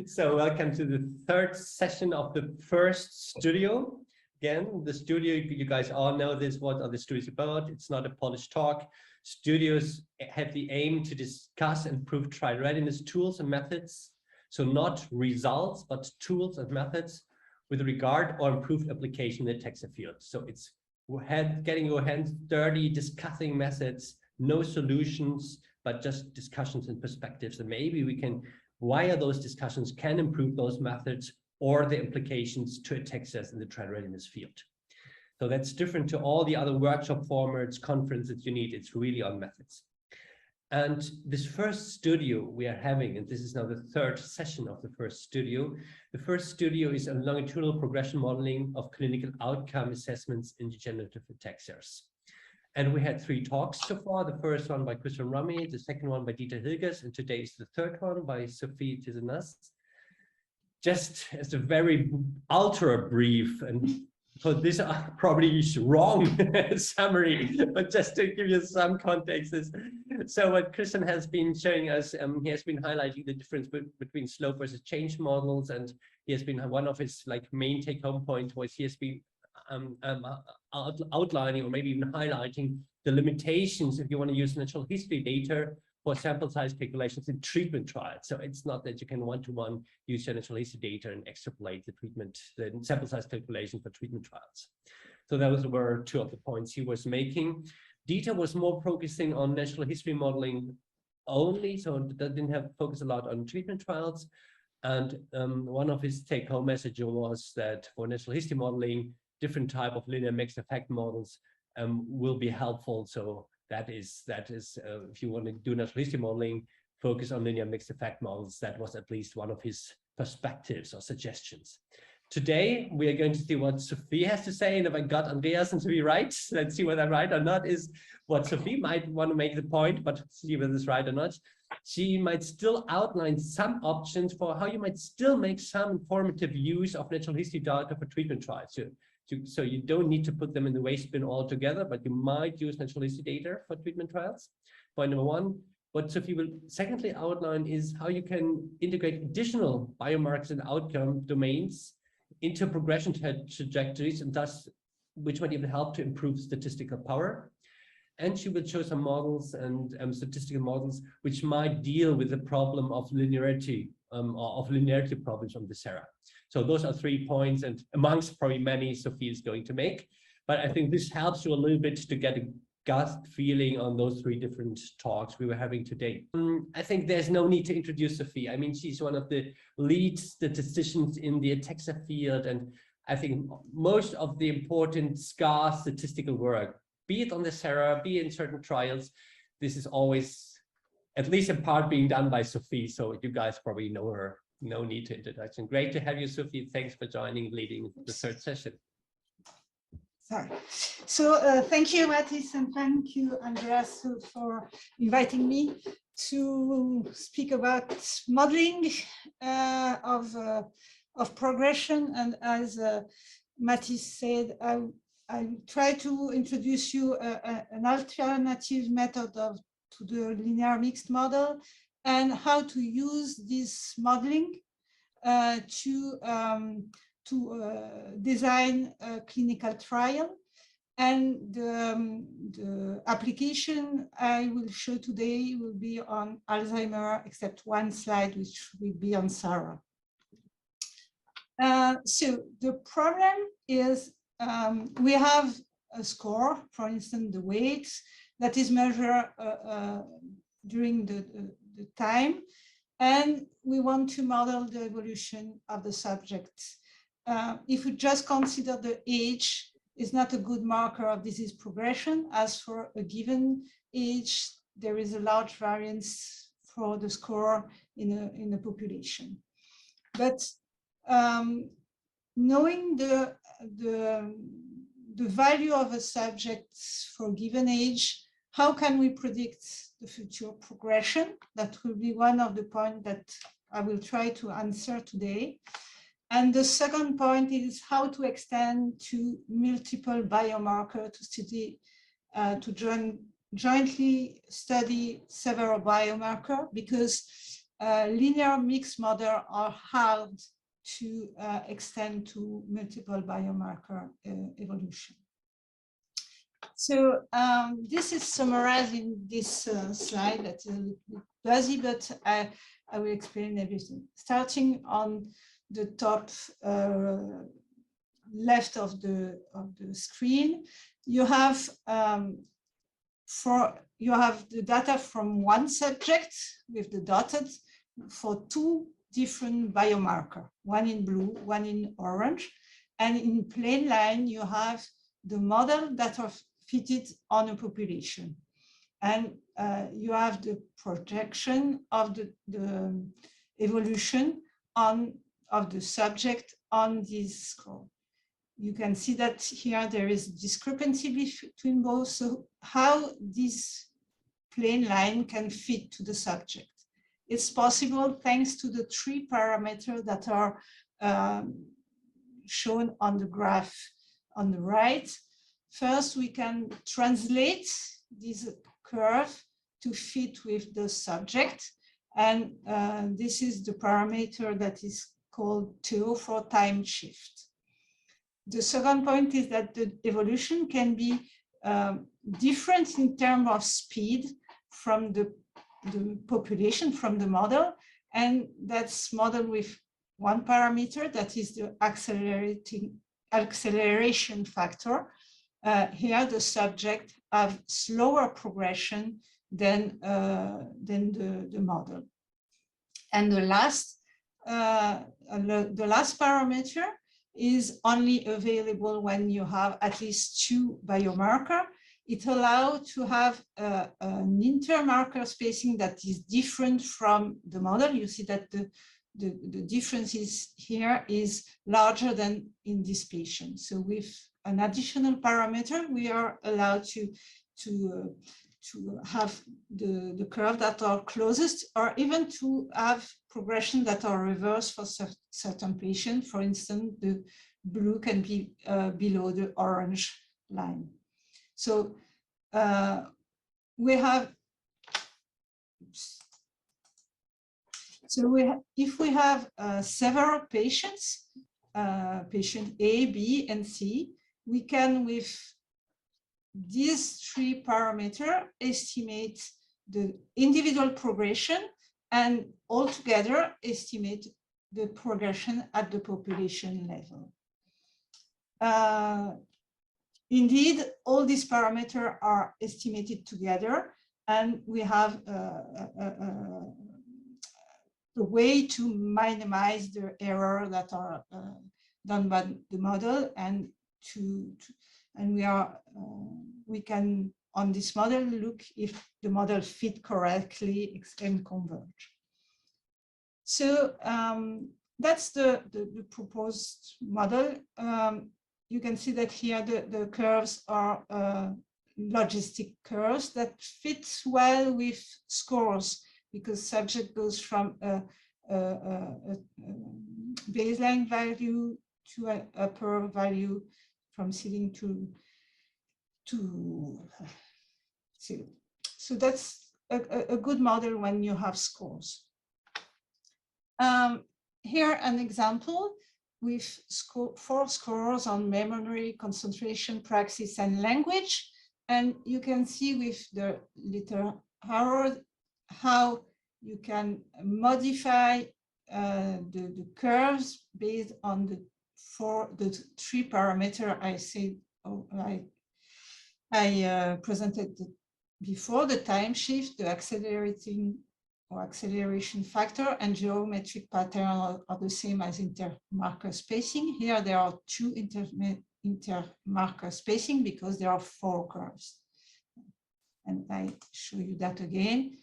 So welcome to the third session of the first studio. Again, the studio, you guys all know this, what are the studios about? It's not a polished talk. Studios have the aim to discuss and prove trial readiness tools and methods. So not results, but tools and methods with regard or improved application in the Ataxia field. So it's getting your hands dirty, discussing methods, no solutions, but just discussions and perspectives. And maybe we can, via those discussions, can improve those methods or the implications to ataxias in the trial readiness field. So that's different to all the other workshop formats, conferences you need. It's really on methods. And this first studio we are having, and this is now the third session of the first studio. The first studio is on longitudinal progression modeling of clinical outcome assessments in degenerative ataxias. And we had 3 talks so far. The first one by Christian Rami, the second one by Dieter Hilgers, and today is the third one by Sophie Tezenas. Just as a very ultra brief, and so this probably is wrong summary, but just to give you some context. So what Christian has been showing us, he has been highlighting the difference between slope versus change models, and he has been, one of his main take-home points was he has been outlining or maybe even highlighting the limitations if you want to use natural history data for sample size calculations in treatment trials. So it's not that you can one-to-one use your natural history data and extrapolate the sample size calculation for treatment trials. So those were 2 of the points he was making. Dieter was more focusing on natural history modeling only, so that didn't have focus a lot on treatment trials. And one of his take-home messages was that for natural history modeling, different type of linear mixed effect models will be helpful. So that is if you want to do natural history modeling, focus on linear mixed effect models. That was at least one of his perspectives or suggestions. Today, we are going to see what Sophie has to say. And if I got Andreas and Sophie right, let's see whether I'm right or not, is what Sophie might want to make the point, but see whether it's right or not. She might still outline some options for how you might still make some informative use of natural history data for treatment trials. So you don't need to put them in the waste bin altogether, but you might use natural history data for treatment trials. Point number 1. What Sophie will secondly outline is how you can integrate additional biomarkers and outcome domains into progression trajectories, and thus which might even help to improve statistical power. And she will show some models and statistical models which might deal with the problem of linearity or of linearity problems from the SERA. So those are 3 points, and amongst probably many Sophie is going to make. But I think this helps you a little bit to get a gut feeling on those 3 different talks we were having today. I think there's no need to introduce Sophie. I mean, she's one of the lead statisticians in the Ataxia field, and I think most of the important scarce statistical work, be it on the SERA, be it in certain trials, this is always, at least in part, being done by Sophie. So you guys probably know her. No need to introduction. Great to have you, Sophie. Thanks for joining, leading the third session. Sorry. So thank you, Matthis, and thank you, Andreas, for inviting me to speak about modeling of progression. And as Matthis said, I try to introduce you an alternative method to the linear mixed model and how to use this modeling to design a clinical trial. And the application I will show today will be on Alzheimer, except one slide, which will be on SARA. So the problem is we have a score, for instance, the weight that is measured during the time, and we want to model the evolution of the subject. If we just consider the age, is not a good marker of disease progression, as for a given age, there is a large variance for the score in a population. But knowing the value of a subject for a given age, how can we predict the future progression? That will be one of the points that I will try to answer today. And the second point is how to extend to multiple biomarkers to study, to jointly study several biomarkers, because linear mixed model are hard to extend to multiple biomarker evolution. So this is summarized in this slide that is a little bit busy, but I will explain everything. Starting on the top left of the screen, you have the data from one subject with the dotted for two different biomarkers, one in blue, one in orange, and in plain line you have the model that are fitted on a population, and you have the projection of the evolution of the subject on this score. You can see that here there is discrepancy between both. So how this plain line can fit to the subject? It's possible thanks to the three parameters that are shown on the graph on the right. First, we can translate this curve to fit with the subject. And this is the parameter that is called TO for time shift. The second point is that the evolution can be different in terms of speed from the population, from the model, and that's modeled with one parameter, that is the acceleration factor. Here the subject have slower progression than the model. And the last parameter is only available when you have at least two biomarkers. It allows to have an intermarker spacing that is different from the model. You see that the difference here is larger than in this patient. So with an additional parameter, we are allowed to have the curve that are closest, or even to have progression that are reversed for certain patients. For instance, the blue can be below the orange line. So if we have several patients, patient A, B, and C, we can, with these three parameters, estimate the individual progression and altogether estimate the progression at the population level. Indeed, all these parameters are estimated together, and we have a way to minimize the error that are done by the model, and we can on this model look if the model fit correctly and converge. So that's the proposed model. You can see that here the curves are logistic curves that fit well with scores, because subject goes from a baseline value to an upper value, from ceiling to ceiling. So that's a good model when you have scores. Here an example with 4 scores on memory, concentration, praxis, and language. And you can see with the little arrow how you can modify the curves based on the 3 parameters I said, I presented before: the time shift, the accelerating or acceleration factor, and geometric pattern are the same as intermarker spacing. Here there are 2 intermarker spacing because there are 4 curves. And I show you that again.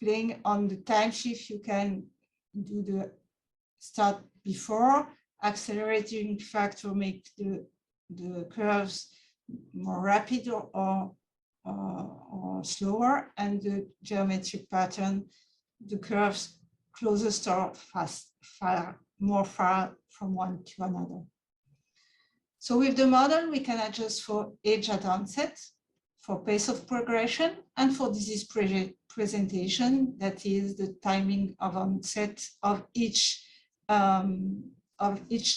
Playing on the time shift, you can do the start before, accelerating factor make the curves more rapid or slower, and the geometric pattern, the curves closest or far from one to another. So with the model, we can adjust for age at onset, for pace of progression, and for disease presentation, that is the timing of onset of each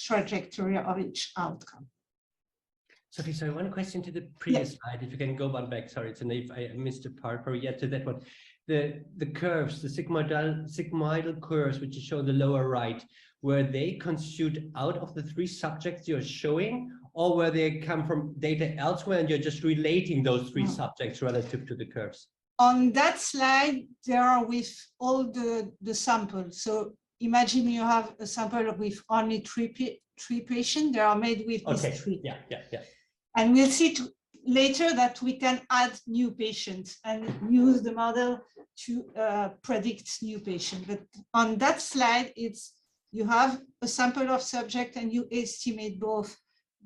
trajectory of each outcome. Sophie, sorry, one question to the previous slide, if you can go one back. Sorry, it's an if I missed a part, or yet to that one. The curves, the sigmoidal curves, which you show in the lower right, were they construed out of the 3 subjects you're showing, or were they come from data elsewhere and you're just relating those 3 subjects relative to the curves? On that slide, they are with all the samples. So imagine you have a sample with only three patients. They are made with these 3. Yeah. And we'll see later that we can add new patients and use the model to predict new patients. But on that slide, you have a sample of subject and you estimate both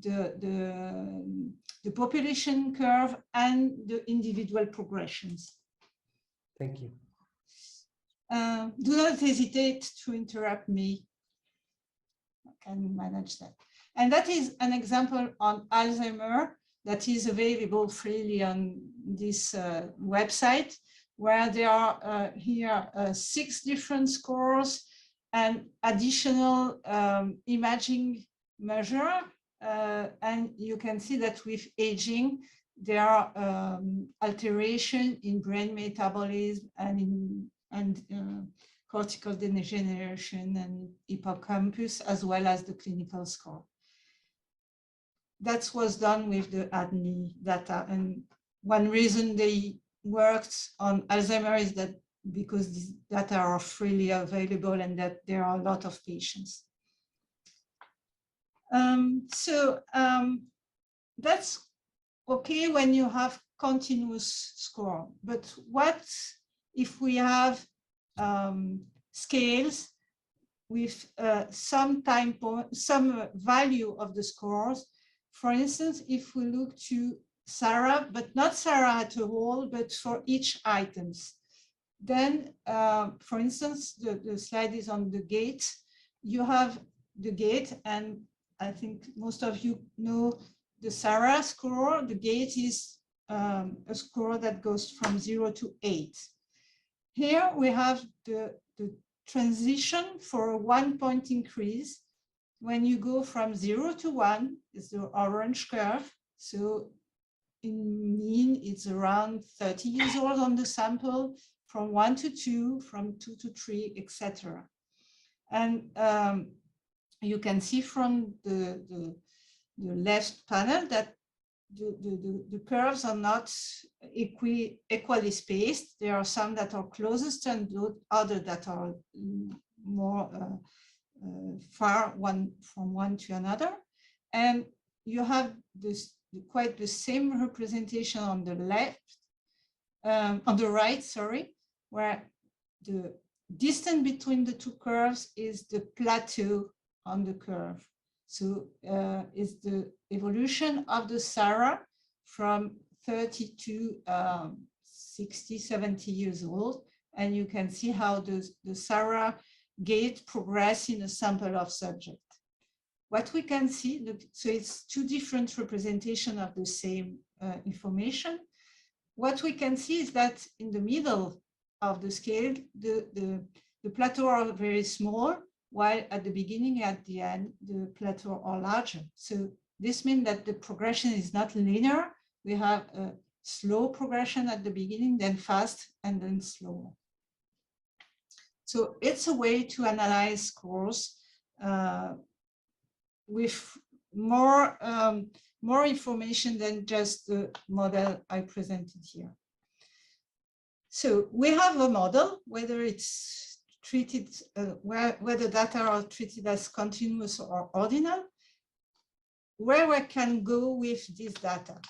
the population curve and the individual progressions. Thank you. Do not hesitate to interrupt me. I can manage that. And that is an example on Alzheimer that is available freely on this website, where there are here 6 different scores and additional imaging measure. And you can see that with aging, there are alteration in brain metabolism and cortical degeneration and hippocampus, as well as the clinical score. That was done with the ADNI data. And one reason they worked on Alzheimer is that because these data are freely available and that there are a lot of patients. That's okay when you have continuous score. But what if we have scales with some time point, some value of the scores? For instance, if we look to Sarah, but not Sarah at all, but for each items, then, for instance, the slide is on the gait. You have the gait, and I think most of you know the Sarah score. The gait is a score that goes from 0 to 8. Here we have the transition for a 1-point increase. When you go from 0 to 1, it's the orange curve. So in mean, it's around 30 years old on the sample, from 1 to 2, from 2 to 3, etc. And you can see from the left panel that the curves are not equally spaced. There are some that are closest and others that are more far from one to another. And you have this quite the same representation on the left, on the right, sorry, where the distance between the 2 curves is the plateau on the curve. So it's the evolution of the Sarah from 30 to 60, 70 years old. And you can see how the Sarah gait progress in a sample of subject. What we can see, so it's 2 different representations of the same information. What we can see is that in the middle of the scale, the plateaux are very small, while at the beginning, at the end, the plateaux are larger. So this means that the progression is not linear. We have a slow progression at the beginning, then fast, and then slower. So it's a way to analyze scores with more information than just the model I presented here. So we have a model, whether it's treated, whether data are treated as continuous or ordinal, where we can go with this data.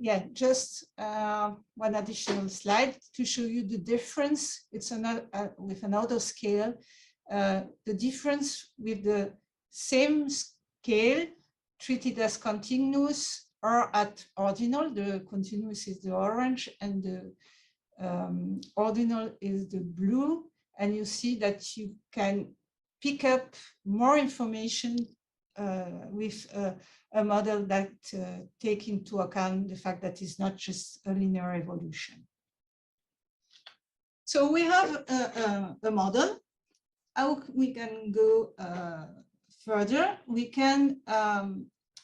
Yeah, just one additional slide to show you the difference. It's another, with another scale, the difference with the same scale treated as continuous or at ordinal. The continuous is the orange and the ordinal is the blue. And you see that you can pick up more information a model that take into account the fact that it's not just a linear evolution. So we have a model. How we can go further? We can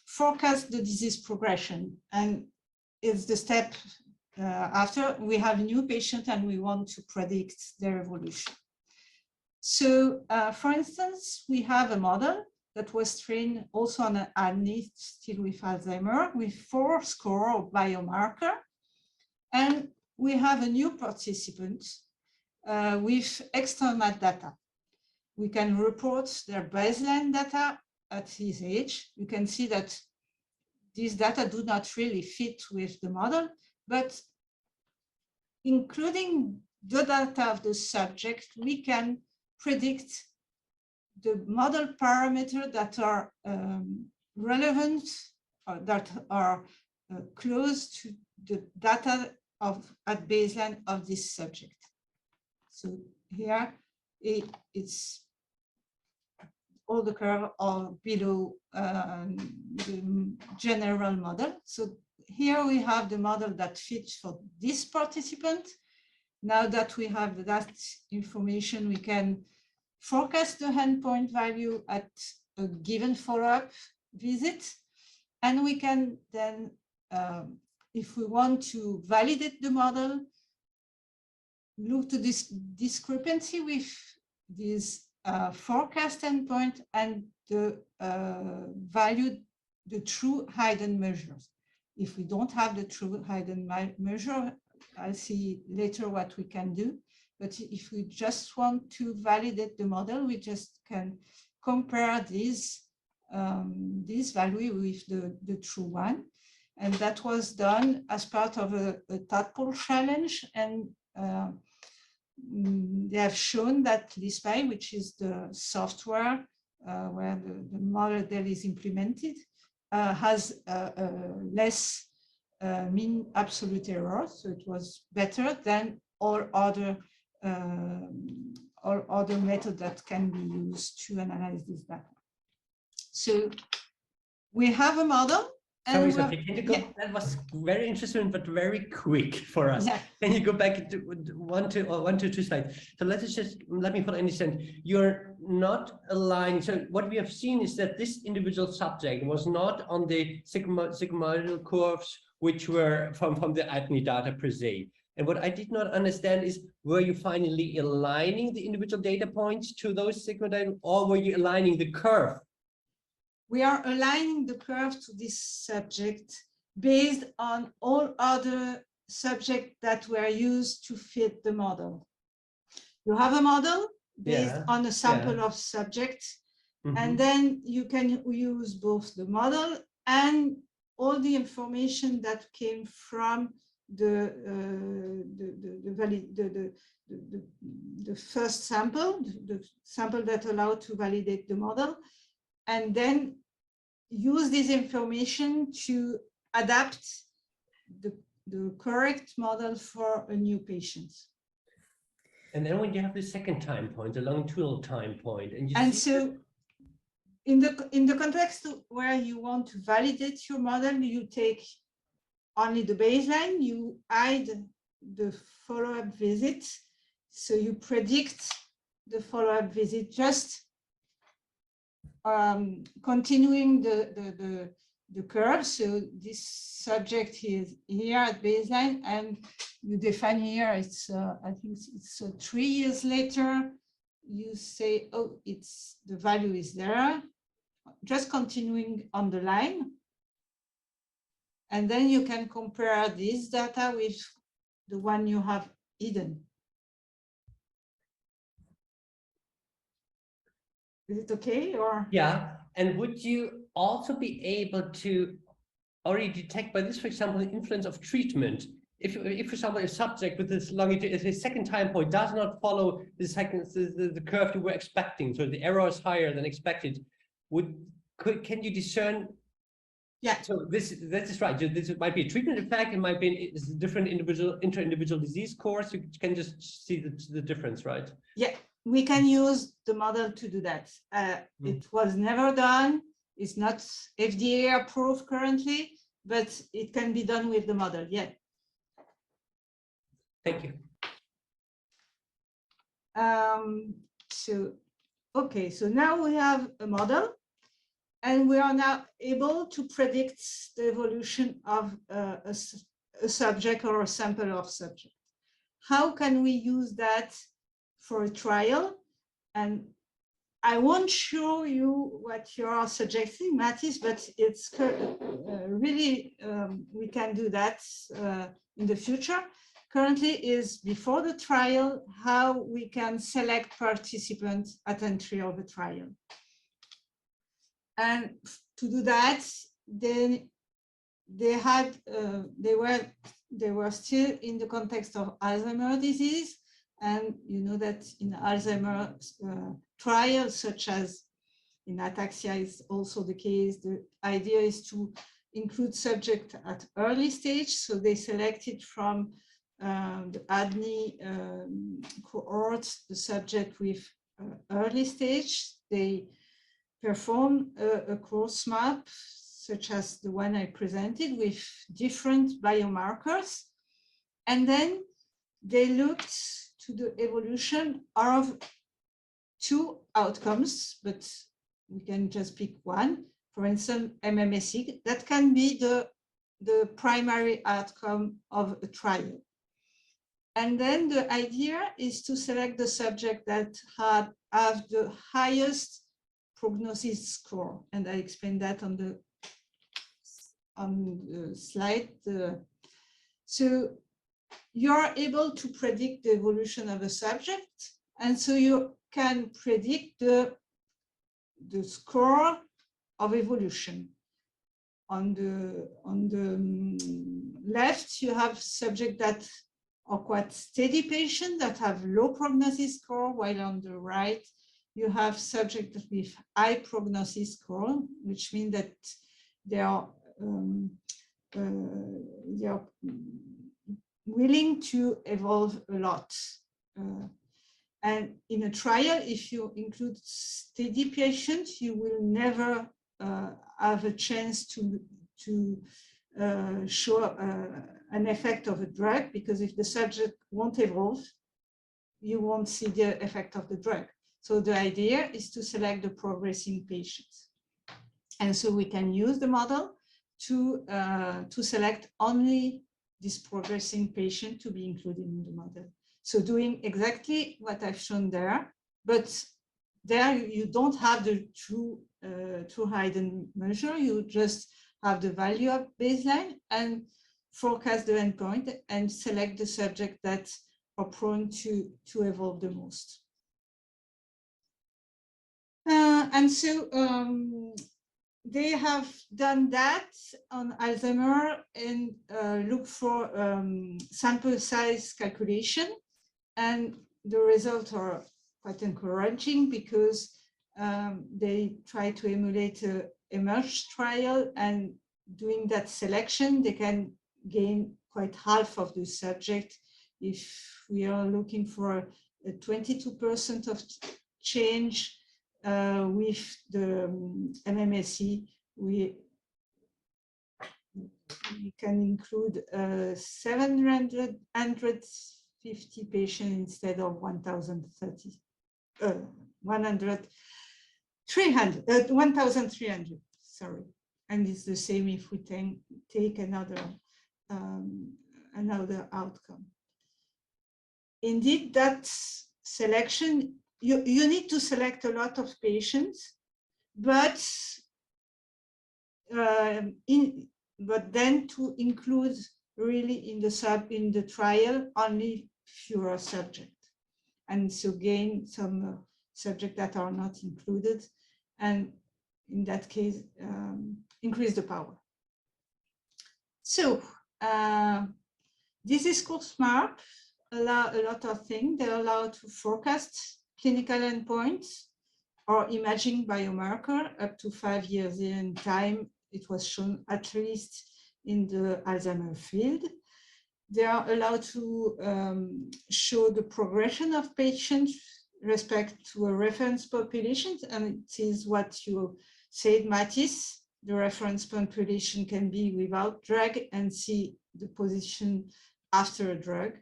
forecast the disease progression, and it's the step after we have a new patient and we want to predict their evolution. So, for instance, we have a model that was trained also on an adult still with Alzheimer with 4 scores of biomarker, and we have a new participant with external data. We can report their baseline data at his age. You can see that these data do not really fit with the model, but including the data of the subject, we can predict the model parameters that are relevant or that are close to the data at baseline of this subject. So here it's all the curves are below the general model. So here we have the model that fits for this participant. Now that we have that information, we can forecast the endpoint value at a given follow-up visit. And we can then, if we want to validate the model, look to this discrepancy with this forecast endpoint and the value, the true hidden measures. If we don't have the true hidden measure, I'll see later what we can do. But if we just want to validate the model, we just can compare this value with the true one. And that was done as part of a tadpole challenge. And they have shown that LISPy, which is the software where the model is implemented, has less mean absolute error. So it was better than all other methods that can be used to analyze this data. So we have a model. Sorry, Sophie, can you go? Yeah. That was very interesting, but very quick for us. Yeah. Can you go back to one to two slides? So let me fully understand. You're not aligning. So what we have seen is that this individual subject was not on the sigmoidal curves, which were from the AGI data per se. And what I did not understand is, were you finally aligning the individual data points to those sigmoidal, or were you aligning the curve? We are aligning the curve to this subject based on all other subjects that were used to fit the model. You have a model based on a sample of subjects, and then you can use both the model and all the information that came from the first sample, the sample that allowed to validate the model, and then use this information to adapt the correct model for a new patient. And then when you have the second time point, the longitudinal time point, so in the context where you want to validate your model, you take only the baseline, you hide the follow-up visit, so you predict the follow-up visit just continuing the curve. So this subject is here at baseline, and you define here, it's I think it's 3 years later, you say, oh, the value is there, just continuing on the line. And then you can compare this data with the one you have hidden. Is it okay, or? Yeah, and would you also be able to already detect by this, for example, the influence of treatment? If for example, a subject with this longitude, his second time point does not follow the curve you were expecting, so the error is higher than expected, can you discern? Yeah. So this is right. This might be a treatment effect. It might be a different inter-individual disease course. You can just see the difference, right? Yeah. We can use the model to do that. It was never done It's not FDA approved currently, but it can be done with the model. Yeah. Thank you. Okay, so now we have a model, and we are now able to predict the evolution of a subject or a sample of subject. How can we use that for a trial? And I won't show you what you are suggesting, Matthis, but it's really, we can do that in the future. Currently is before the trial, how we can select participants at entry of the trial. And to do that, then they were still in the context of Alzheimer's disease. And you know that in Alzheimer's trials, such as in ataxia is also the case, the idea is to include subjects at early stage. So they selected from the ADNI cohort, the subject with early stage. They perform a course map, such as the one I presented, with different biomarkers. And then they looked to the evolution of two outcomes, but we can just pick one. For instance, MMSE, that can be the primary outcome of a trial. And then the idea is to select the subject that have the highest prognosis score. And I explained that on the slide. So you're able to predict the evolution of a subject. And so you can predict the score of evolution. On the left, you have subjects that are quite steady patients that have low prognosis score, while on the right, you have subjects with high prognosis score, which means that they are willing to evolve a lot. And in a trial, if you include steady patients, you will never have a chance to show an effect of a drug, because if the subject won't evolve, you won't see the effect of the drug. So the idea is to select the progressing patients. And so we can use the model to select only this progressing patient to be included in the model. So doing exactly what I've shown there, but there you don't have the true hidden measure. You just have the value of baseline and forecast the endpoint and select the subject that are prone to evolve the most. And so they have done that on Alzheimer and look for sample size calculation. And the results are quite encouraging, because they try to emulate a emerge trial, and doing that selection, they can gain quite half of the subject. If we are looking for a 22% of change with the MMSE, we can include 750 patients instead of 1,300, sorry. And it's the same if we take another outcome. Indeed, that selection, you need to select a lot of patients, but then to include really in the trial only fewer subjects, and so gain some subjects that are not included, and in that case increase the power. So this is course map, allow a lot of things. They allow to forecast clinical endpoints or imaging biomarker up to 5 years in time. It was shown at least in the Alzheimer's field. They are allowed to show the progression of patients respect to a reference population, and it is what you said Matthis, the reference population can be without drug and see the position after a drug.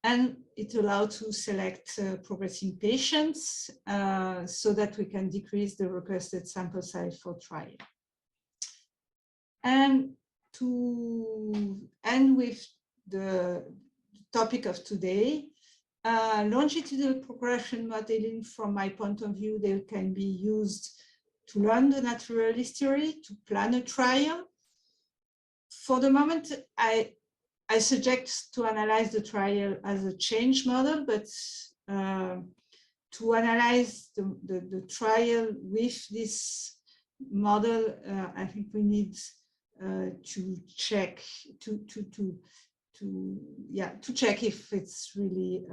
And it allowed to select progressing patients so that we can decrease the requested sample size for trial. And to end with the topic of today, longitudinal progression modeling, from my point of view, they can be used to learn the natural history, to plan a trial. For the moment, I suggest to analyze the trial as a change model, but to analyze the trial with this model, I think we need to check to check if it's really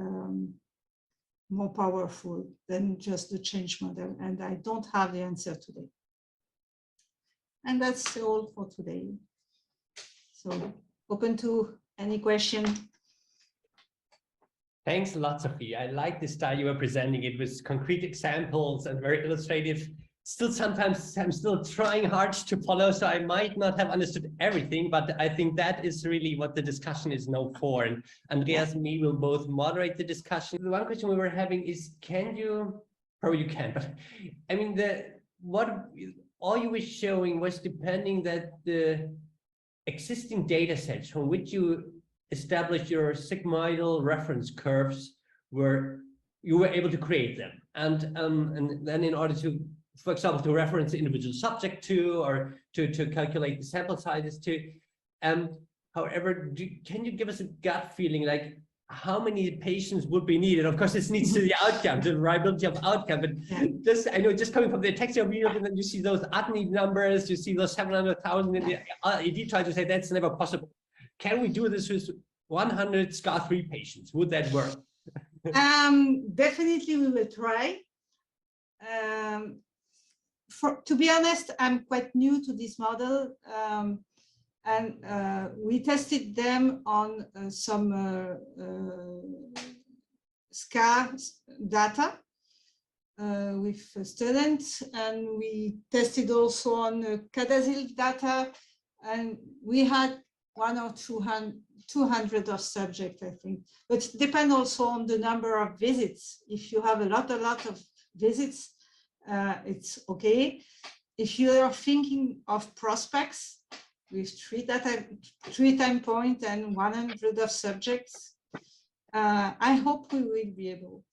more powerful than just the change model, and I don't have the answer today. And that's all for today. So open to any question. Thanks a lot, Sophie. I like the style you were presenting it with concrete examples and very illustrative. Still, sometimes I'm still trying hard to follow, so I might not have understood everything, but I think that is really what the discussion is now for. And Andreas and me will both moderate the discussion. The one question we were having is, can you, probably you can, but I mean, what all you were showing was depending that the existing data sets from which you established your sigmoidal reference curves you were able to create them. And then in order to, for example, to reference the individual subject to, or to calculate the sample sizes to. However, can you give us a gut feeling, like how many patients would be needed? Of course, this needs to the outcome, the reliability of outcome. But this, I know, just coming from the Ataxia field, and then you see those AGI numbers, you see those 700,000 in the AD trial, to say that's never possible. Can we do this with 100 SCAR3 patients? Would that work? Definitely, we will try. To be honest, I'm quite new to this model, and we tested them on some SCAR data with students, and we tested also on Cadazil data, and we had 100 or 200 of subjects, I think. But it depends also on the number of visits. If you have a lot of visits, it's okay. If you are thinking of prospects with 3 time points and 100 of subjects, I hope we will be able.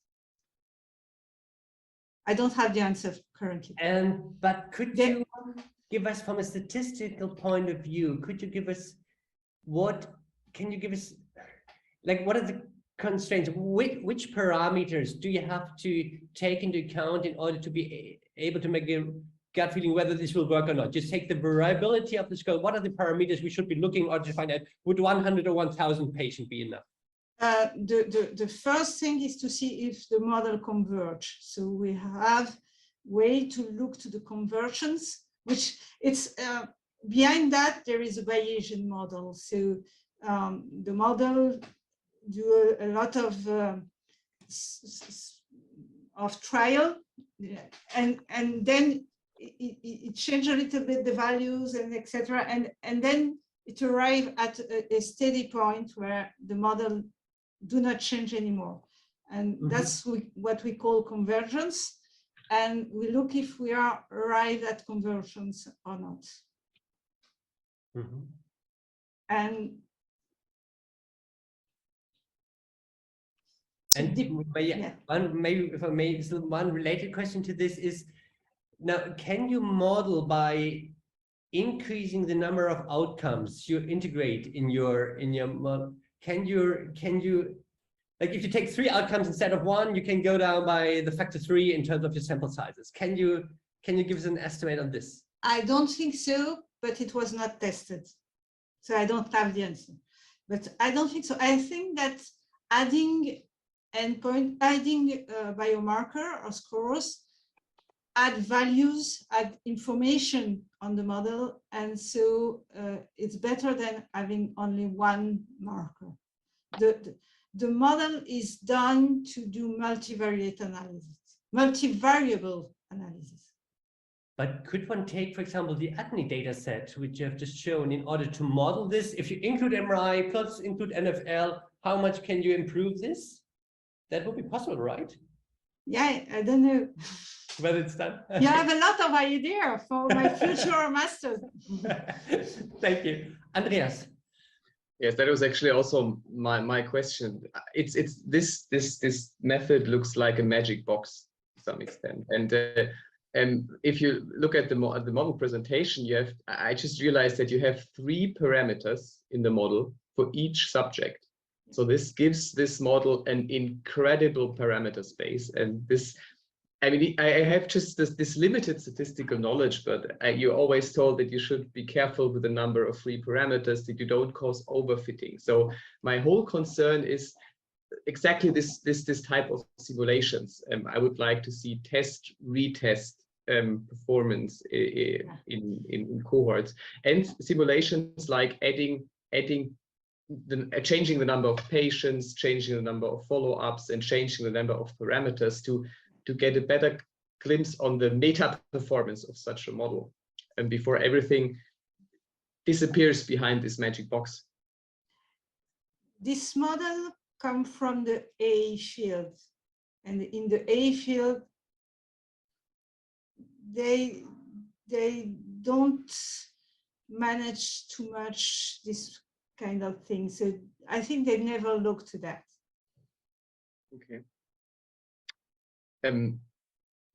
I don't have the answer currently. But could you give us, from a statistical point of view, could you give us what are the constraints? Which parameters do you have to take into account in order to be able to make a gut feeling whether this will work or not? Just take the variability of the score. What are the parameters we should be looking at to find out, would 100 or 1,000 patient be enough? The first thing is to see if the model converge. So we have way to look to the conversions, which it's behind that there is a Bayesian model. So the model do a lot of trial, and then it change a little bit the values and etc. And then it arrive at a steady point where the model do not change anymore. And that's what we call convergence. And we look if we are arrived at convergence or not. And maybe if I may, so one related question to this is, now, can you model by increasing the number of outcomes you integrate in your model? Can you, like, if you take 3 outcomes instead of 1, you can go down by the factor 3 in terms of your sample sizes. Can you give us an estimate on this? I don't think so, but it was not tested, so I don't have the answer. But I don't think so. I think that adding endpoint, adding biomarker or scores, add values, add information on the model, and so it's better than having only one marker. The model is done to do multivariate analysis, multivariable analysis. But could one take, for example, the AGI data set, which you have just shown, in order to model this? If you include MRI plus include NFL, how much can you improve this? That would be possible, right? Yeah, I don't know. Whether it's done. You have a lot of ideas for my future master. Thank you. Andreas. Yes, that was actually also my question. It's this method looks like a magic box to some extent, and if you look at the model presentation, I just realized that you have 3 parameters in the model for each subject. So this gives this model an incredible parameter space, and this, I mean, I have just this limited statistical knowledge, but you always told that you should be careful with the number of 3 parameters, that you don't cause overfitting. So my whole concern is exactly this type of simulations. I would like to see test, retest performance in cohorts, and simulations like changing the number of patients, changing the number of follow-ups, and changing the number of parameters to get a better glimpse on the meta performance of such a model, and before everything disappears behind this magic box. This model comes from the AGI field, and in the AGI field, they don't manage too much this kind of thing. So I think they never looked to that. Okay.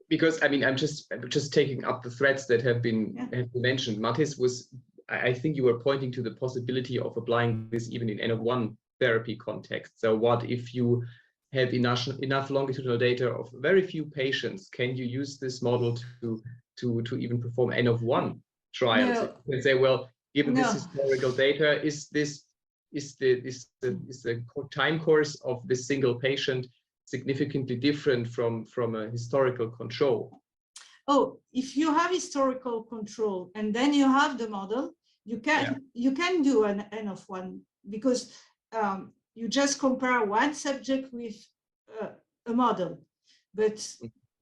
Because I mean, I'm just taking up the threads that have been mentioned. Matthis was, I think you were pointing to the possibility of applying this even in N-of-1 therapy context. So what if you have enough longitudinal data of very few patients? Can you use this model to even perform N-of-1 trials? No. You can say, well, given No. this historical data, is the time course of this single patient significantly different from a historical control? Oh, if you have historical control and then you have the model, you can do an N-of-1, because you just compare one subject with a model. But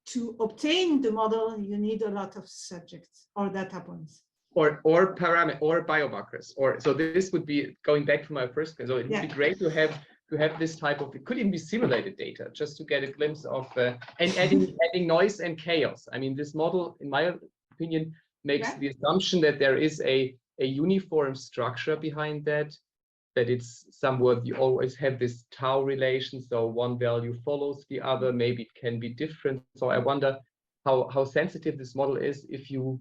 to obtain the model, you need a lot of subjects or data points. Or parameter or biomarkers. So this would be going back to my first question. So it would be great to have this type of, it could even be simulated data, just to get a glimpse of and adding noise and chaos. I mean, this model, in my opinion, makes the assumption that there is a uniform structure behind that it's somewhat, you always have this tau relation, so one value follows the other. Maybe it can be different. So I wonder how sensitive this model is if you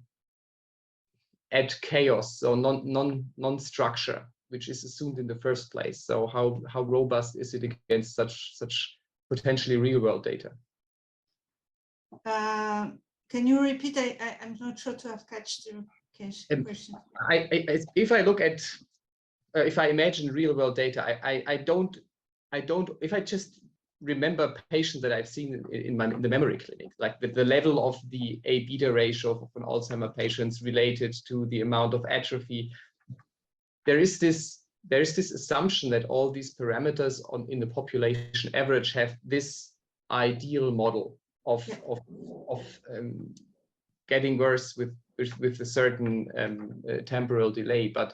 add chaos, so non-structure, which is assumed in the first place. So how robust is it against such potentially real-world data? Can you repeat? I'm not sure to have catched the question. If I look at, if I imagine real-world data, I don't. If I just remember patients that I've seen in the memory clinic, like the level of the A-beta ratio of an Alzheimer patients related to the amount of atrophy, there is this assumption that all these parameters in the population average have this ideal model of getting worse with a certain temporal delay, but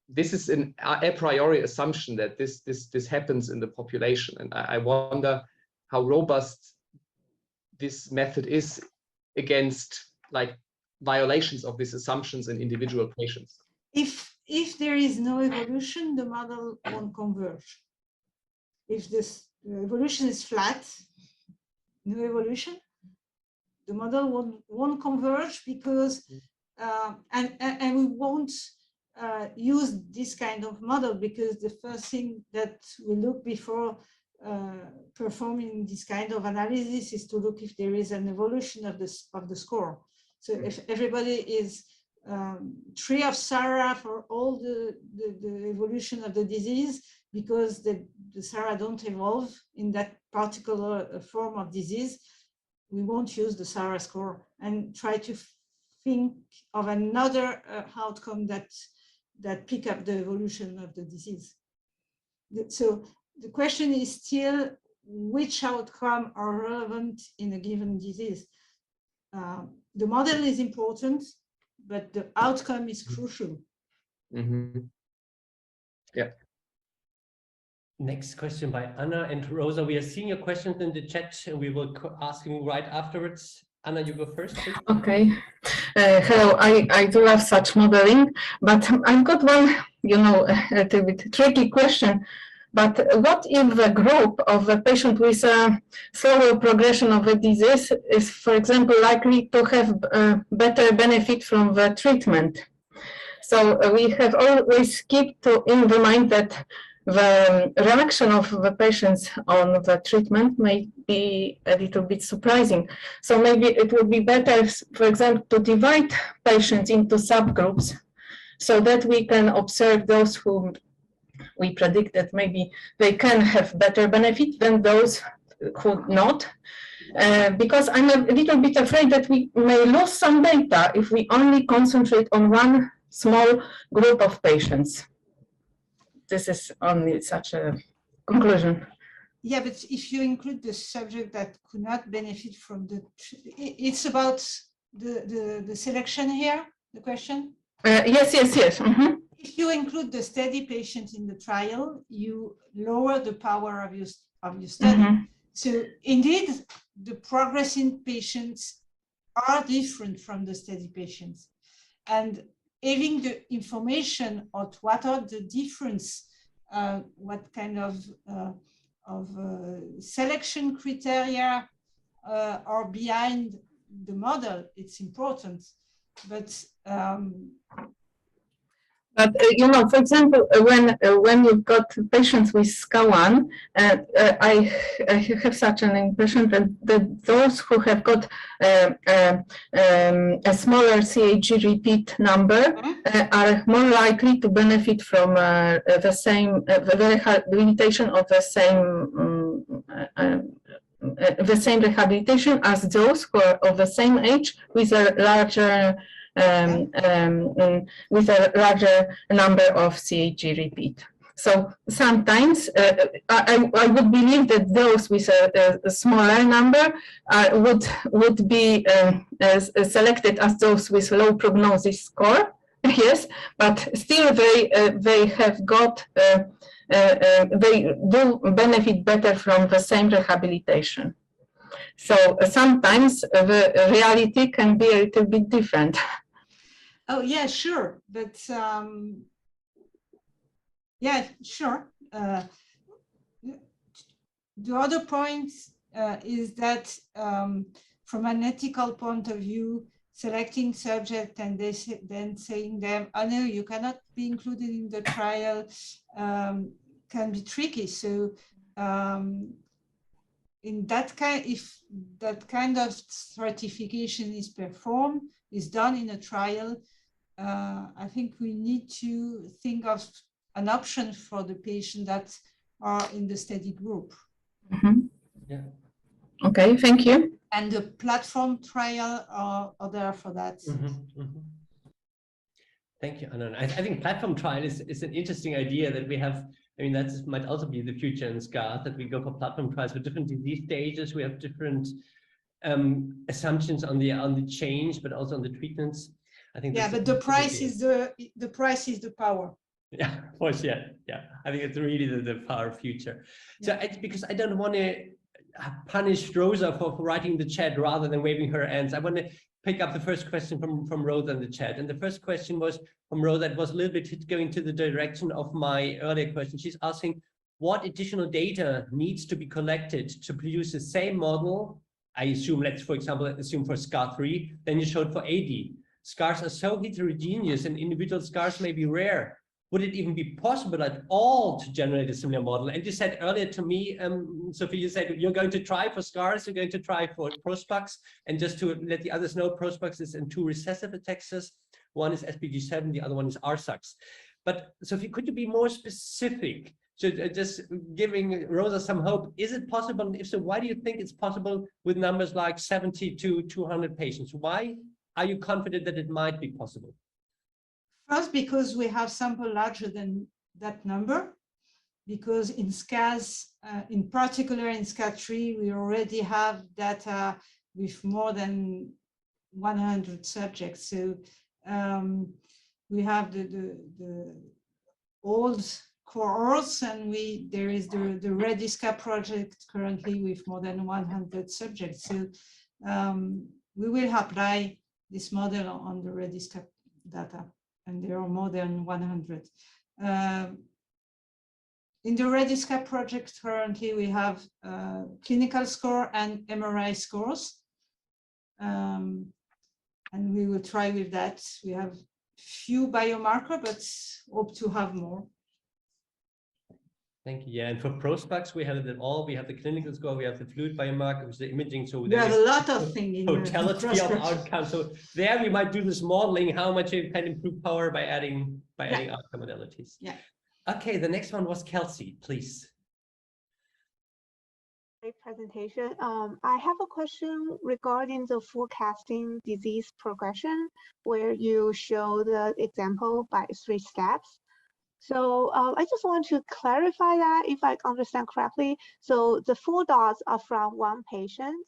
this is an a priori assumption that this happens in the population, and I wonder how robust this method is against like violations of these assumptions in individual patients. If there is no evolution, the model won't converge. If this evolution is flat, no evolution, the model won't converge, because and we won't use this kind of model, because the first thing that we look before performing this kind of analysis is to look if there is an evolution of the score. So if everybody is tree of SARA for all the evolution of the disease, because the SARA don't evolve in that particular form of disease, we won't use the SARA score and try to think of another outcome that pick up the evolution of the disease. So the question is still which outcome are relevant in a given disease. the model is important, but the outcome is crucial. Mm-hmm. Yeah. Next question by Anna and Rosa. We are seeing your questions in the chat, and we will ask you right afterwards. Anna, you go first, please. Okay. Hello. I do love such modeling, but I've got one, a little bit tricky question. But what if the group of a patient with a slower progression of the disease is, for example, likely to have better benefit from the treatment? So we have always kept in the mind that the reaction of the patients on the treatment may be a little bit surprising. So maybe it would be better, for example, to divide patients into subgroups so that we can observe those who we predict that maybe they can have better benefit than those who not. Because I'm a little bit afraid that we may lose some data if we only concentrate on one small group of patients. This is only such a conclusion. Yeah, but if you include the subject that could not benefit from it's about the selection here, the question? Yes. Mm-hmm. If you include the steady patients in the trial, you lower the power of your study. Mm-hmm. So indeed, the progressing patients are different from the steady patients. And having the information on what are the difference, what kind of selection criteria are behind the model, it's important. But for example, when you've got patients with SCA1, I have such an impression that those who have got a smaller CAG repeat number are more likely to benefit from the rehabilitation of the same rehabilitation as those who are of the same age with a larger number of CAG repeat. So sometimes I would believe that those with a smaller number would be selected as those with low prognosis score. Yes, but still they have got they do benefit better from the same rehabilitation. So sometimes the reality can be a little bit different. Oh, yeah, sure. But yeah, sure. The other point is that from an ethical point of view, selecting subject and then saying them, oh no, you cannot be included in the trial can be tricky. So in that kind, if that kind of stratification is done in a trial, I think we need to think of an option for the patient that are in the study group. Mm-hmm. Yeah. Okay, thank you. And the platform trial are there for that. Mm-hmm, mm-hmm. Thank you, Anna. I think platform trial is an interesting idea that we have. I mean, that might also be the future in SCA, that we go for platform trials for different disease stages. We have different assumptions on the change, but also on the treatments. I think. Yeah, but the price is the power. Yeah, of course, yeah. I think it's really the far future. So it's because I don't want to punish Rosa for writing the chat rather than waving her hands. I want to pick up the first question from Rosa in the chat. And the first question was from Rosa. It was a little bit going to the direction of my earlier question. She's asking, what additional data needs to be collected to produce the same model? I assume, let's, for example, assume for SCA3, then you showed for AD. Scars are so heterogeneous and individual scars may be rare. Would it even be possible at all to generate a similar model? And you said earlier to me, Sophie, you said you're going to try for scars, you're going to try for prospax, and just to let the others know, prospax is in 2 recessive ataxias. One is SPG7, the other one is RSAX. But Sophie, could you be more specific? So just giving Rosa some hope, is it possible? And if so, why do you think it's possible with numbers like 70 to 200 patients? Why are you confident that it might be possible? First, because we have sample larger than that number, because in SCAs, in particular in SCA3, we already have data with more than 100 subjects. So we have the old cohorts, and there is the REDISCA project currently with more than 100 subjects. So we will apply this model on the REDISCA data, and there are more than 100. In the REDISCA project currently, we have clinical score and MRI scores. And we will try with that. We have few biomarker, but hope to have more. Thank you. Yeah, and for ProSPACs, we have it all. We have the clinical score, we have the fluid biomarker, which is the imaging. So we have a lot of things in totality of outcome. So there we might do this modeling, how much you can improve power by adding outcome modalities. Yeah. Okay, the next one was Kelsey, please. Great presentation. I have a question regarding the forecasting disease progression, where you show the example by 3 steps. So I just want to clarify that if I understand correctly. So the 4 dots are from 1 patient,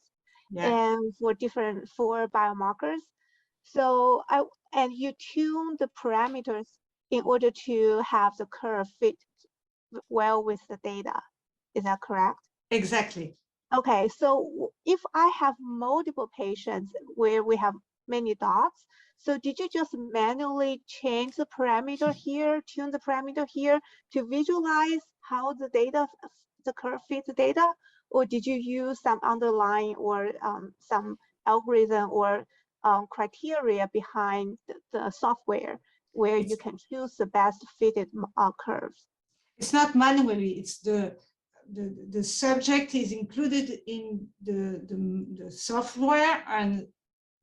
and for 4 biomarkers. So and you tune the parameters in order to have the curve fit well with the data. Is that correct? Exactly. Okay, so if I have multiple patients where we have many dots, so did you just manually change the parameter here, tune the parameter here to visualize how the data, the curve fits the data? Or did you use some underlying or some algorithm or criteria behind the software where you can choose the best fitted curves? It's not manually, it's the subject is included in the software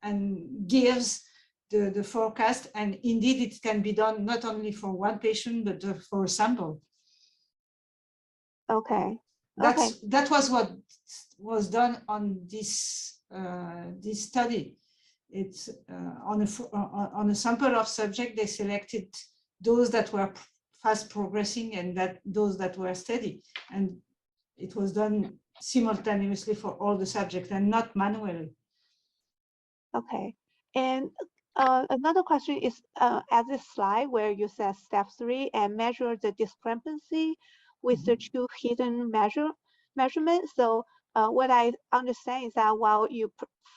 and gives the forecast, and indeed it can be done not only for 1 patient but for a sample. Okay. That was what was done on this this study. It's on a sample of subject, they selected those that were fast progressing and those that were steady, and it was done simultaneously for all the subjects and not manually. Okay, and another question is at this slide where you said step 3 and measure the discrepancy with the 2 hidden measurements. So what I understand is that while you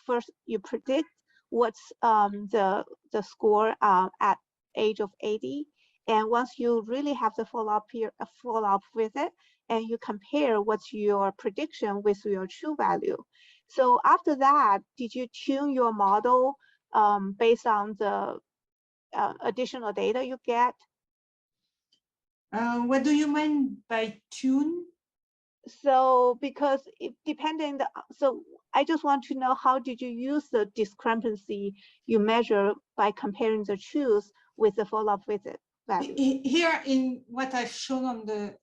first predict what's the score at age of 80, and once you really have the follow-up with it, and you compare what's your prediction with your true value. So after that, did you tune your model based on the additional data you get? What do you mean by tune? So because it depending, so I just want to know, how did you use the discrepancy you measure by comparing the truth with the follow-up visit value? Here in what I've shown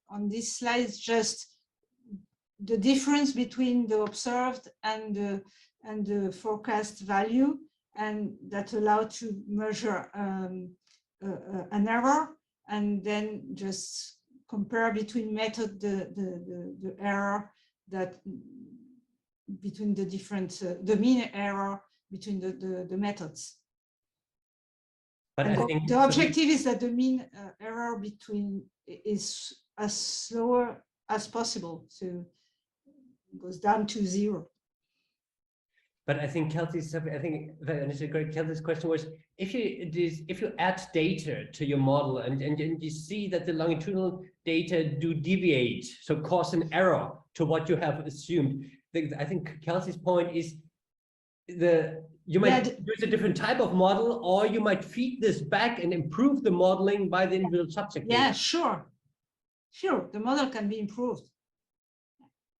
on this slide is just the difference between the observed and the forecast value, and that allow to measure an error, and then just compare between method the error that between the different the mean error between the methods. But I think the objective is that the mean error between is as slower as possible, so it goes down to 0. But I think Kelsey's, I think Kelsey's question was, if you add data to your model and you see that the longitudinal data do deviate, so cause an error to what you have assumed. I think Kelsey's point is you might use a different type of model, or you might feed this back and improve the modeling by the individual subject. Yeah, sure. The model can be improved,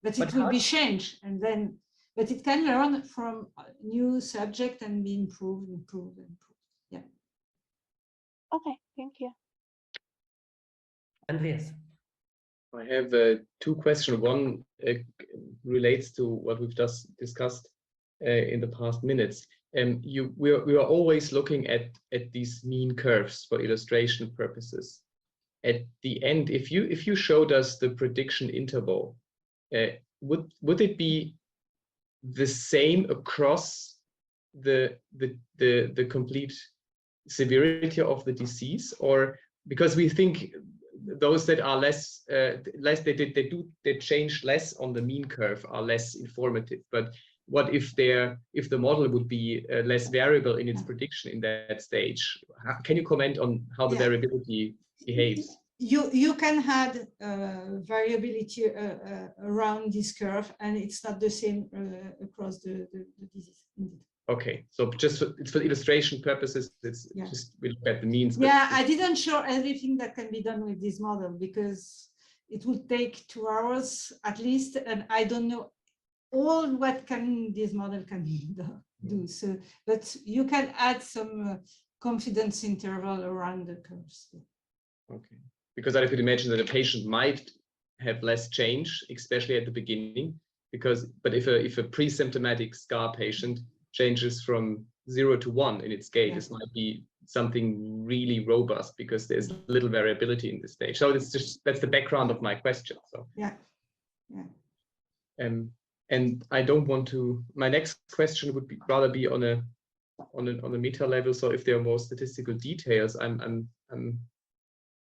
but it will be changed, and then. But it can learn from a new subject and be improved. Yeah. Okay, thank you. Andreas. I have 2 questions. One relates to what we've just discussed in the past minutes. We are always looking at these mean curves for illustration purposes. At the end, if you showed us the prediction interval, would it be the same across the complete severity of the disease, or because we think those that are less they change less on the mean curve are less informative. But what if the model would be less variable in its prediction in that stage? Can you comment on how the variability behaves? You can add variability around this curve, and it's not the same across the disease. Okay, so it's for illustration purposes. It's just we look at the means. Yeah, I didn't show everything that can be done with this model because it would take 2 hours at least, and I don't know all what this model can do. So, but you can add some confidence interval around the curves. Okay, because I could imagine that a patient might have less change, especially at the beginning, but if a pre-symptomatic scar patient changes from 0 to 1 in its gait, this might be something really robust because there's little variability in this stage. So that's the background of my question. So and I don't want to. My next question would rather be on a meta level. So if there are more statistical details, I'm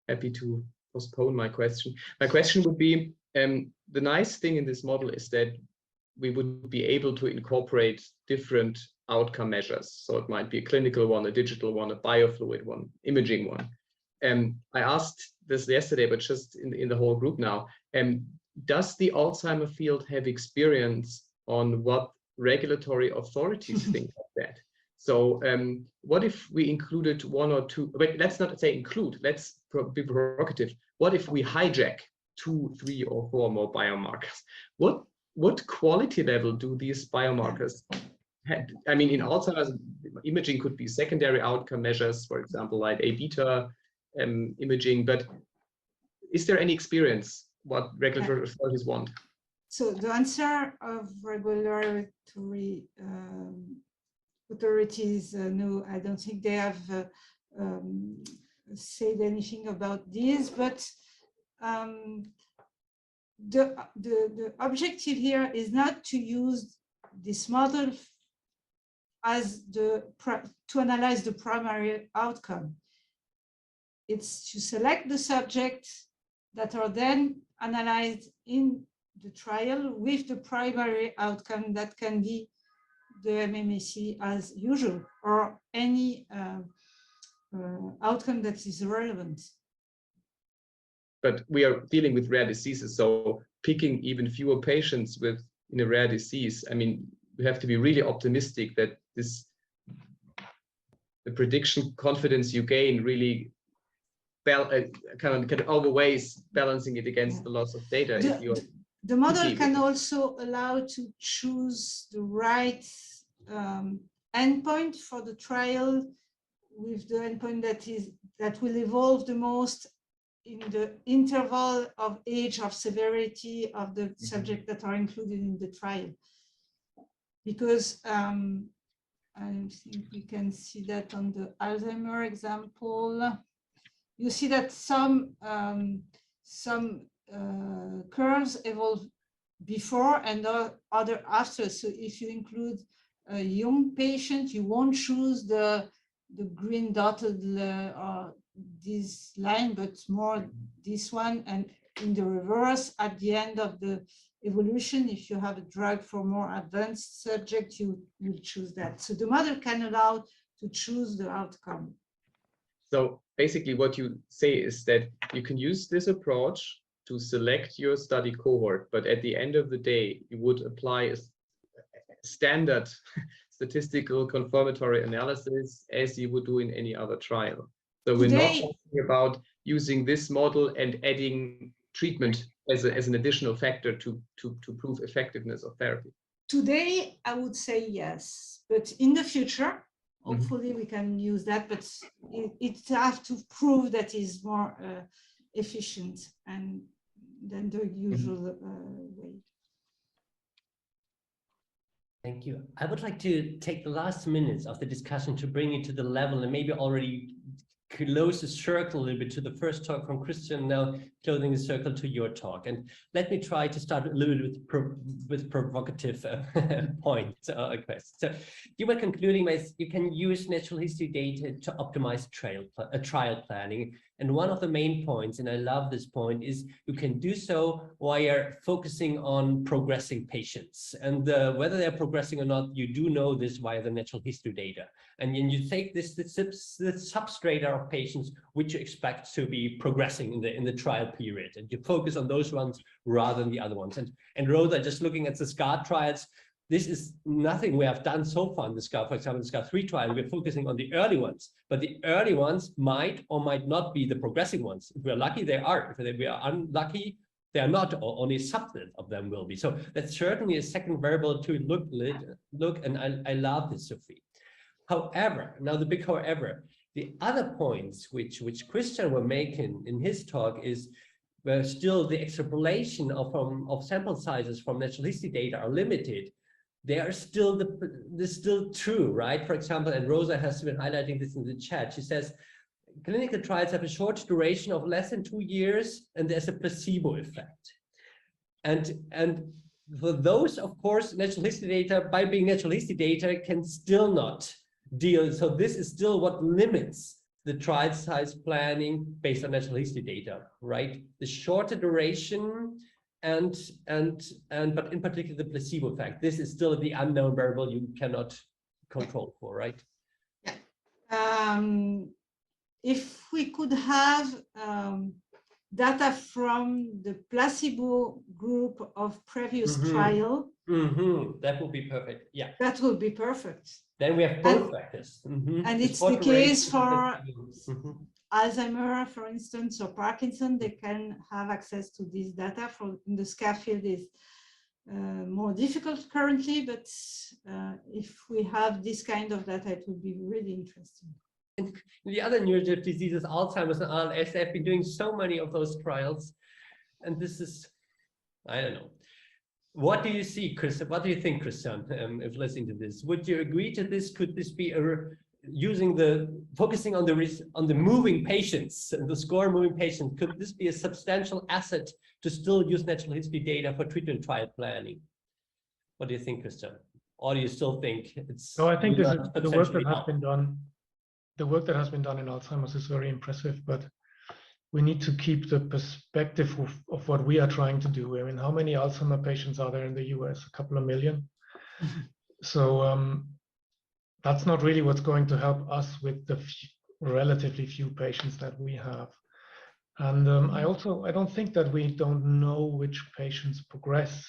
happy to postpone my question. My question would be, the nice thing in this model is that we would be able to incorporate different outcome measures. So it might be a clinical one, a digital one, a biofluid one, imaging one. I asked this yesterday, but just in the whole group now. Does the Alzheimer field have experience on what regulatory authorities think of that? So what if we included 1 or 2, but let's not say include, let's be provocative. What if we hijack 2, 3, or 4 more biomarkers? What quality level do these biomarkers have? I mean, in Alzheimer's, imaging could be secondary outcome measures, for example, like A-beta imaging, but is there any experience what regulatory authorities want? So the answer of regulatory authorities, no, I don't think they have said anything about this, but the objective here is not to use this model as to analyze the primary outcome. It's to select the subjects that are then analyzed in the trial with the primary outcome that can be the MMSE as usual, or any outcome that is relevant. But we are dealing with rare diseases, so picking even fewer patients in a rare disease, I mean, we have to be really optimistic that the prediction confidence you gain really kind of outweighs balancing it against the loss of data. The model can also allow to choose the right endpoint for the trial, with the endpoint that will evolve the most in the interval of age of severity of the subject that are included in the trial. Because I think we can see that on the Alzheimer example. You see that some curves evolve before and other after. So if you include a young patient, you won't choose the green dotted this line, but more this one. And in the reverse, at the end of the evolution, if you have a drug for more advanced subject, you will choose that. So the model can allow to choose the outcome. So basically what you say is that you can use this approach to select your study cohort, but at the end of the day, you would apply a standard statistical confirmatory analysis as you would do in any other trial. So we're not talking about using this model and adding treatment as an additional factor to prove effectiveness of therapy. Today, I would say yes, but in the future, hopefully we can use that, but it has to prove that is more efficient than the usual way. Thank you. I would like to take the last minutes of the discussion to bring it to the level, and maybe already close the circle a little bit to the first talk from Christian, now closing the circle to your talk. And let me try to start a little bit with provocative points or questions. So you were concluding by you can use natural history data to optimize trial planning. And one of the main points, and I love this point, is you can do so while focusing on progressing patients. And whether they're progressing or not, you do know this via the natural history data. And then you take this substrata of patients which you expect to be progressing in the trial period, and you focus on those ones rather than the other ones. And Rosa, just looking at the SCAR trials, this is nothing we have done so far in the SCAR. For example, the SCAR3 trial, we're focusing on the early ones, but the early ones might or might not be the progressing ones. If we're lucky, they are. If we are unlucky, they are not, or only a subset of them will be. So that's certainly a second variable to look, and I love this, Sophie. However, now the big however, the other points which Christian were making in his talk is where still the extrapolation of sample sizes from natural history data are limited. They are still still true, right? For example, and Rosa has been highlighting this in the chat. She says clinical trials have a short duration of less than 2 years, and there's a placebo effect. And for those, of course, natural history data, by being natural history data, can still not deal. So this is still what limits the trial size planning based on natural history data, right? The shorter duration but in particular the placebo effect. This is still the unknown variable you cannot control for, right? Yeah. If we could have data from the placebo group of previous trial, that would be perfect. Yeah, that would be perfect. Then we have both factors. And it's the case for Alzheimer, for instance, or Parkinson. They can have access to this data. From the SCAR field is more difficult currently, but if we have this kind of data, it would be really interesting. And the other neurodegenerative diseases, Alzheimer's and ALS, they've been doing so many of those trials, and this is, I don't know. What do you see, Christian? What do you think, Christian, if listening to this? Would you agree to this? Could this be focusing on the moving patients and the score moving patients? Could this be a substantial asset to still use natural history data for treatment trial planning? What do you think, Christian? Or do you still think it's? No, I think this is the work that has been done. The work that has been done in Alzheimer's is very impressive, but we need to keep the perspective of what we are trying to do. I mean, how many Alzheimer patients are there in the US? A couple of million. So that's not really what's going to help us with the relatively few patients that we have. And I don't think that we don't know which patients progress.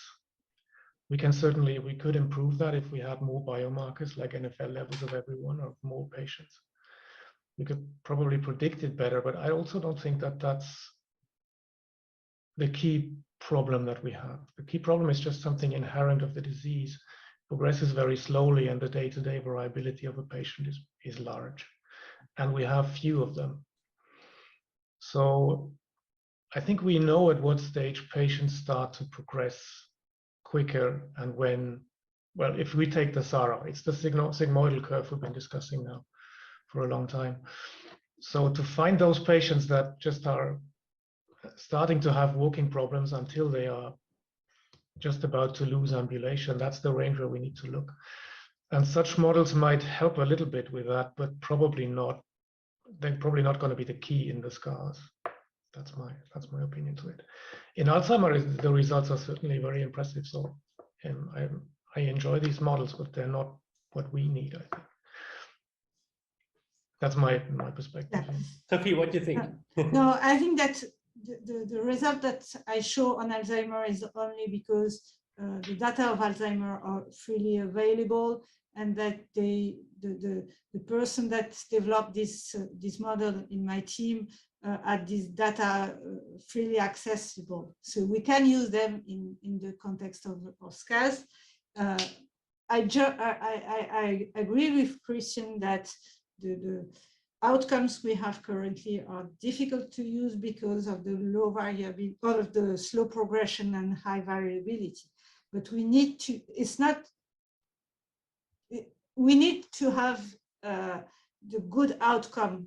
We could improve that if we had more biomarkers like NFL levels of everyone or more patients. We could probably predict it better, but I also don't think that that's the key problem that we have. The key problem is just something inherent of the disease. It progresses very slowly, and the day-to-day variability of a patient is large, and we have few of them. So I think we know at what stage patients start to progress quicker, and when, well, if we take the SARA, it's the sigmoidal curve we've been discussing now for a long time. So to find those patients that just are starting to have walking problems until they are just about to lose ambulation, that's the range where we need to look. And such models might help a little bit with that, but probably not. They're probably not going to be the key in the scars. That's my opinion to it. In Alzheimer's, the results are certainly very impressive. So I enjoy these models, but they're not what we need, I think. That's my perspective. Yeah. Sophie, what do you think? No, I think that the result that I show on Alzheimer is only because the data of Alzheimer are freely available, and that the person that developed this model in my team had this data freely accessible. So we can use them in the context of scars. I agree with Christian that the outcomes we have currently are difficult to use because of the low variability, all of the slow progression and high variability. But we need to, we need to have the good outcome.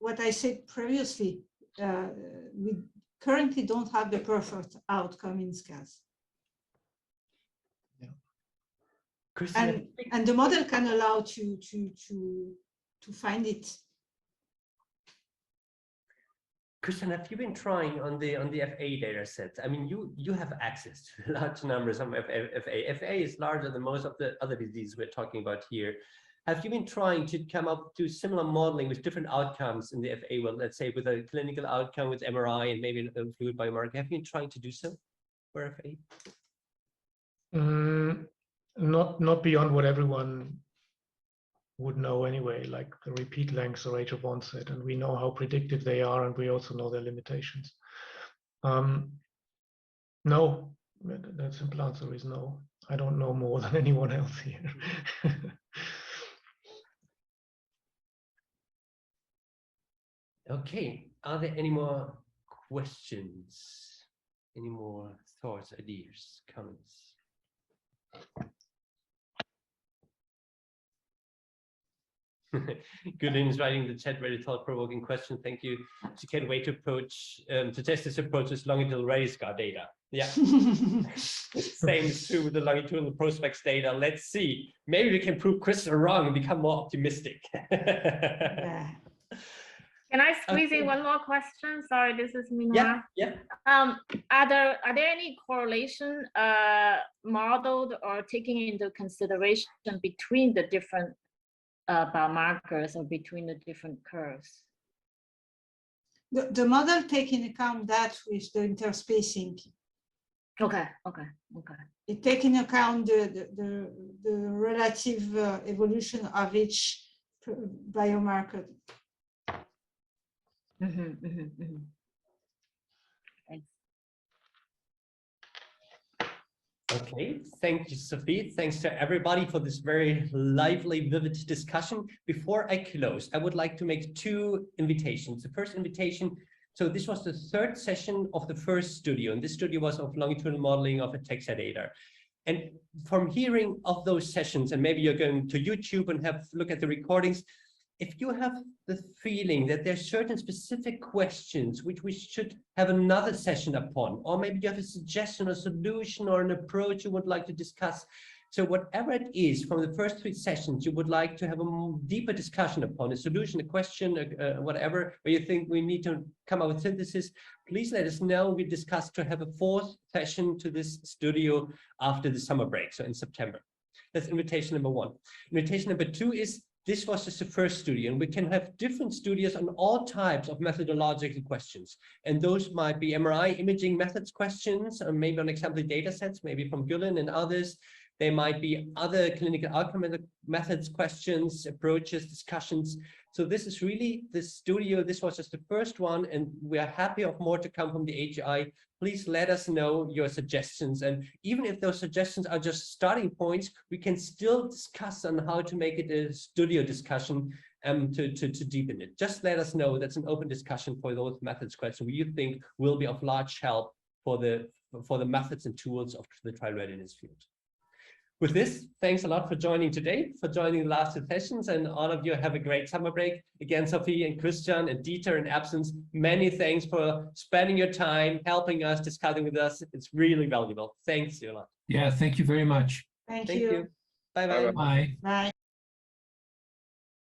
what I said previously, we currently don't have the perfect outcome in SCAS. And the model can allow to find it. Christian, have you been trying on the FA data sets? I mean, you have access to large numbers of FA. FA is larger than most of the other diseases we're talking about here. Have you been trying to come up to similar modeling with different outcomes in the FA? Well, let's say with a clinical outcome with MRI and maybe a fluid biomarker. Have you been trying to do so for FA? Not beyond what everyone would know anyway, like the repeat lengths or age of onset, and we know how predictive they are, and we also know their limitations. No, the simple answer is no. I don't know more than anyone else here. Okay, are there any more questions? Any more thoughts, ideas, comments? Gülin is writing in the chat, very thought-provoking question. Thank you. She can't wait to approach to test this approach with longitudinal radiscar data. Yeah. Same is true with the longitudinal prospects data. Let's see. Maybe we can prove Christian wrong and become more optimistic. Yeah. Can I squeeze in one more question? Sorry, this is Minhua. Yeah. Are there any correlation modeled or taking into consideration between the different biomarkers or between the different curves? The model take into account that with the interspacing. Okay. It take into account the relative evolution of each biomarker. Thanks. Okay, thank you, Sophie. Thanks to everybody for this very lively, vivid discussion. Before I close, I would like to make two invitations. The first invitation, so this was the third session of the first studio, and this studio was of longitudinal modeling of ataxia data. And from hearing of those sessions, and maybe you're going to YouTube and have a look at the recordings, if you have the feeling that there's certain specific questions which we should have another session upon, or maybe you have a suggestion or solution or an approach you would like to discuss. So whatever it is from the first three sessions you would like to have a deeper discussion upon, a solution, a question, whatever, where you think we need to come up with synthesis, please let us know. We discussed to have a fourth session to this studio after the summer break, so in September. That's invitation number one. Invitation number two is, this was just the first studio, and we can have different studios on all types of methodological questions. And those might be MRI imaging methods questions, or maybe on exemplary data sets, maybe from Gülin and others. They might be other clinical outcome methods questions, approaches, discussions. So this is really the studio. This was just the first one, and we are happy of more to come from the AGI. Please let us know your suggestions. And even if those suggestions are just starting points, we can still discuss on how to make it a studio discussion to deepen it. Just let us know. That's an open discussion for those methods questions you think will be of large help for the methods and tools of the trial readiness field. With this, thanks a lot for joining today, for joining the last two sessions, and all of you have a great summer break. Again, Sophie and Christian and Dieter in absence, many thanks for spending your time, helping us, discussing with us. It's really valuable. Thanks a lot. Yeah, thank you very much. Thank Thank you. you. Bye-bye. Bye. Bye.